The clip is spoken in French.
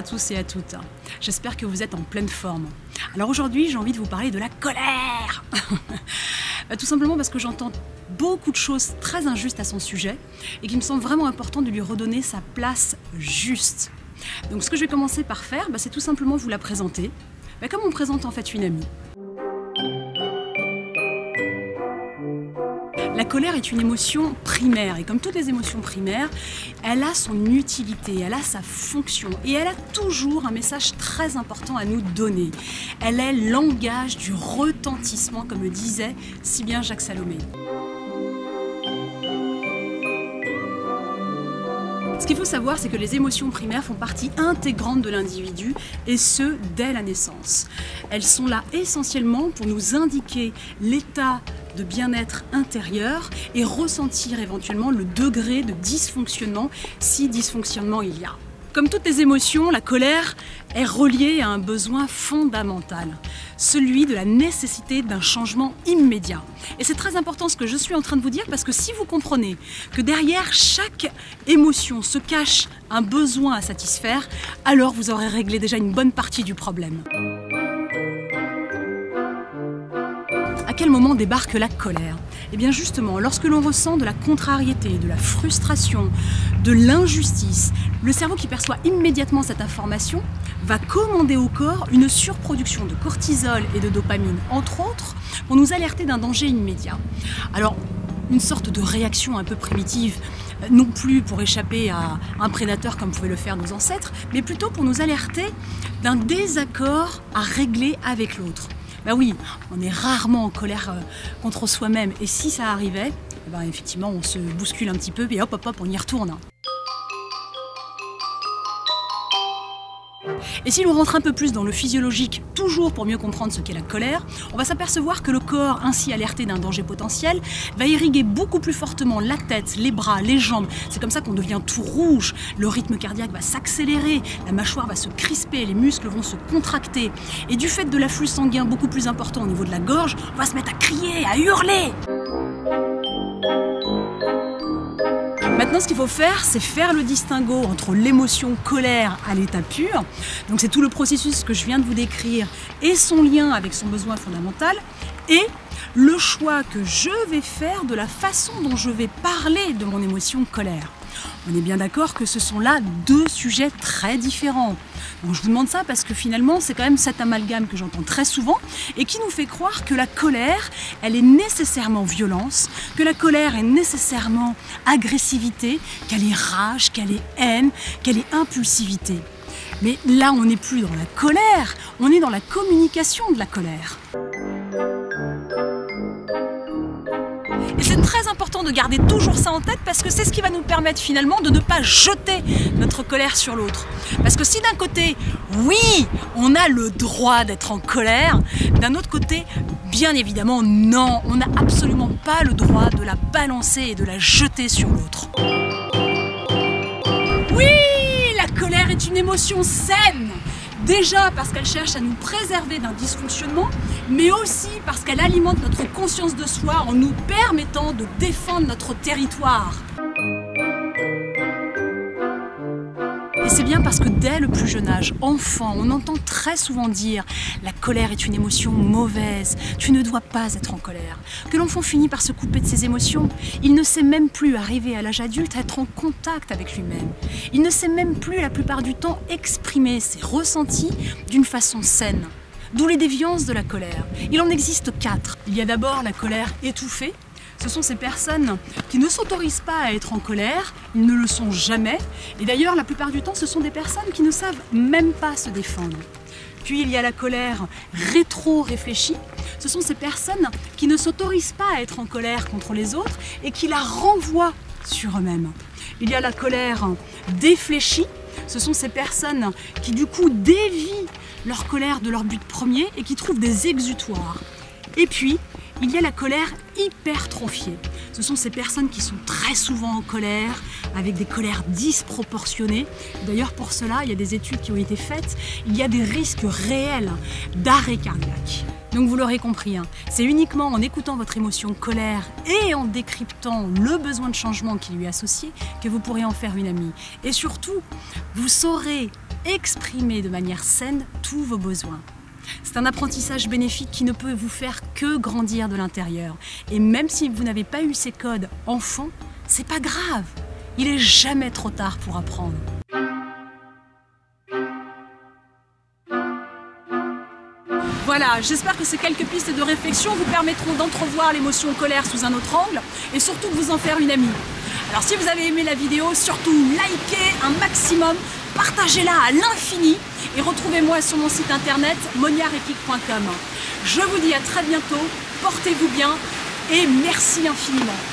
à tous et à toutes. J'espère que vous êtes en pleine forme. Alors aujourd'hui, j'ai envie de vous parler de la colère. Tout simplement parce que j'entends beaucoup de choses très injustes à son sujet et qu'il me semble vraiment important de lui redonner sa place juste. Donc ce que je vais commencer par faire, c'est tout simplement vous la présenter, comme on présente en fait une amie. La colère est une émotion primaire et comme toutes les émotions primaires, elle a son utilité, elle a sa fonction et elle a toujours un message très important à nous donner. Elle est le langage du retentissement, comme le disait si bien Jacques Salomé. Ce qu'il faut savoir, c'est que les émotions primaires font partie intégrante de l'individu, et ce, dès la naissance. Elles sont là essentiellement pour nous indiquer l'état de bien-être intérieur et ressentir éventuellement le degré de dysfonctionnement, si dysfonctionnement il y a. Comme toutes les émotions, la colère est reliée à un besoin fondamental, celui de la nécessité d'un changement immédiat. Et c'est très important ce que je suis en train de vous dire, parce que si vous comprenez que derrière chaque émotion se cache un besoin à satisfaire, alors vous aurez réglé déjà une bonne partie du problème. À quel moment débarque la colère? Eh bien justement, lorsque l'on ressent de la contrariété, de la frustration, de l'injustice, le cerveau qui perçoit immédiatement cette information va commander au corps une surproduction de cortisol et de dopamine, entre autres, pour nous alerter d'un danger immédiat. Alors, une sorte de réaction un peu primitive, non plus pour échapper à un prédateur comme pouvaient le faire nos ancêtres, mais plutôt pour nous alerter d'un désaccord à régler avec l'autre. Oui, on est rarement en colère contre soi-même, et si ça arrivait, effectivement on se bouscule un petit peu et hop, on y retourne. Et si l'on rentre un peu plus dans le physiologique, toujours pour mieux comprendre ce qu'est la colère, on va s'apercevoir que le corps, ainsi alerté d'un danger potentiel, va irriguer beaucoup plus fortement la tête, les bras, les jambes. C'est comme ça qu'on devient tout rouge, le rythme cardiaque va s'accélérer, la mâchoire va se crisper, les muscles vont se contracter. Et du fait de l'afflux sanguin beaucoup plus important au niveau de la gorge, on va se mettre à crier, à hurler. Maintenant, ce qu'il faut faire, c'est faire le distinguo entre l'émotion colère à l'état pur, donc c'est tout le processus que je viens de vous décrire et son lien avec son besoin fondamental, et le choix que je vais faire de la façon dont je vais parler de mon émotion colère. On est bien d'accord que ce sont là deux sujets très différents. Donc je vous demande ça parce que finalement, c'est quand même cet amalgame que j'entends très souvent et qui nous fait croire que la colère, elle est nécessairement violence, que la colère est nécessairement agressivité, qu'elle est rage, qu'elle est haine, qu'elle est impulsivité. Mais là, on n'est plus dans la colère, on est dans la communication de la colère. Et c'est très important de garder toujours ça en tête parce que c'est ce qui va nous permettre finalement de ne pas jeter notre colère sur l'autre. Parce que si d'un côté, oui, on a le droit d'être en colère, d'un autre côté, bien évidemment, non, on n'a absolument pas le droit de la balancer et de la jeter sur l'autre. Oui, la colère est une émotion saine. Déjà parce qu'elle cherche à nous préserver d'un dysfonctionnement, mais aussi parce qu'elle alimente notre conscience de soi en nous permettant de défendre notre territoire. Et c'est bien parce que dès le plus jeune âge, enfant, on entend très souvent dire « la colère est une émotion mauvaise, tu ne dois pas être en colère », que l'enfant finit par se couper de ses émotions. Il ne sait même plus, arrivé à l'âge adulte, être en contact avec lui-même. Il ne sait même plus, la plupart du temps, exprimer ses ressentis d'une façon saine. D'où les déviances de la colère. Il en existe 4. Il y a d'abord la colère étouffée. Ce sont ces personnes qui ne s'autorisent pas à être en colère, ils ne le sont jamais. Et d'ailleurs, la plupart du temps, ce sont des personnes qui ne savent même pas se défendre. Puis il y a la colère rétro-réfléchie. Ce sont ces personnes qui ne s'autorisent pas à être en colère contre les autres et qui la renvoient sur eux-mêmes. Il y a la colère défléchie. Ce sont ces personnes qui du coup dévient leur colère de leur but premier et qui trouvent des exutoires. Et puis, il y a la colère hypertrophiée. Ce sont ces personnes qui sont très souvent en colère, avec des colères disproportionnées. D'ailleurs, pour cela, il y a des études qui ont été faites. Il y a des risques réels d'arrêt cardiaque. Donc vous l'aurez compris, c'est uniquement en écoutant votre émotion colère et en décryptant le besoin de changement qui lui est associé que vous pourrez en faire une amie. Et surtout, vous saurez exprimer de manière saine tous vos besoins. C'est un apprentissage bénéfique qui ne peut vous faire que grandir de l'intérieur. Et même si vous n'avez pas eu ces codes enfant, c'est pas grave. Il est jamais trop tard pour apprendre. Voilà, j'espère que ces quelques pistes de réflexion vous permettront d'entrevoir l'émotion colère sous un autre angle et surtout de vous en faire une amie. Alors si vous avez aimé la vidéo, surtout likez un maximum, partagez-la à l'infini et retrouvez-moi sur mon site internet moniarekik.com. Je vous dis à très bientôt, portez-vous bien et merci infiniment.